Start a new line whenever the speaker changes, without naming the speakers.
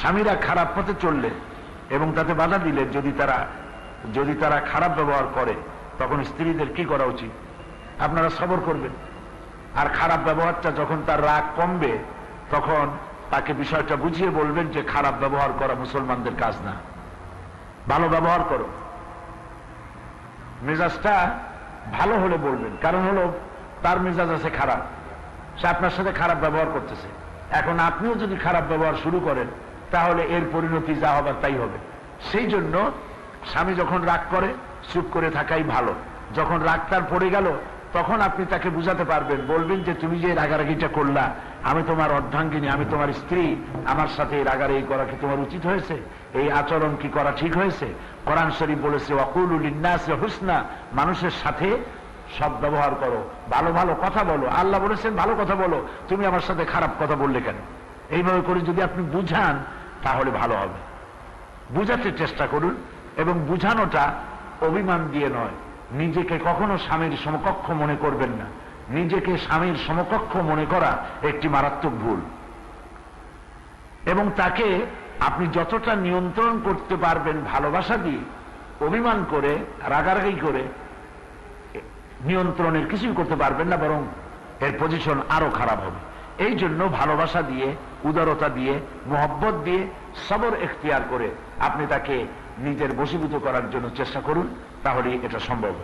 স্বামীরা খারাপ পথে চললে এবং তাতে বাধা দিলে যদি তারা খারাপ ব্যবহার করে, তখন স্ত্রীদের কি করা উচিত? আপনারা সবর করবেন। আর খারাপ ব্যবহারটা যখন তার রাগ কমবে, তখন তাকে বিষয়টা বুঝিয়ে বলবেন যে খারাপ ব্যবহার করা মুসলমানদের কাজ না, ভালো ব্যবহার করো। মেজাজটা ভালো হলে বলবেন, কারণ হলো তার মেজাজ আছে খারাপ, সে আপনার সাথে খারাপ ব্যবহার করতেছে। এখন আপনিও যদি খারাপ ব্যবহার শুরু করেন, তাহলে এর পরিণতি যা হবার তাই হবে। সেই জন্য স্বামী যখন রাগ করে চুপ করে থাকাই ভালো। যখন রাগ তার পড়ে গেল, তখন আপনি তাকে বুঝাতে পারবেন, বলবেন যে তুমি যে রাগারাগিটা করলা, আমি তোমার অর্ধাঙ্গিনী, আমি তোমার স্ত্রী, আমার সাথে এই রাগারাগি করা কি তোমার উচিত হয়েছে? এই আচরণ কি করা ঠিক হয়েছে? কোরআন শরীফ বলেছে ওয়াকুলু লিন্নাসি হুসনা, মানুষের সাথে সব ব্যবহার করো, ভালো ভালো কথা বলো। আল্লাহ বলেছেন ভালো কথা বলো, তুমি আমার সাথে খারাপ কথা বললে কেন? এইভাবে করে যদি আপনি বুঝান, তাহলে ভালো হবে। বুঝাতে চেষ্টা করুন, এবং বুঝানোটা অভিমান দিয়ে নয়। নিজেকে কখনো স্বামীর সমকক্ষ মনে করবেন না। নিজেকে স্বামীর সমকক্ষ মনে করা একটি মারাত্মক ভুল। এবং তাকে আপনি যতটা নিয়ন্ত্রণ করতে পারবেন ভালোবাসা দিয়ে, অভিমান করে রাগারাগি করে নিয়ন্ত্রণের কিছুই করতে পারবেন না, বরং এর পজিশন আরো খারাপ হবে। এই জন্য ভালোবাসা দিয়ে, উদারতা দিয়ে, মোহব্বত দিয়ে, সবর এখতিয়ার করে আপনি তাকে নিজের বশীভূত করার জন্য চেষ্টা করুন, তাহলে এটা সম্ভব।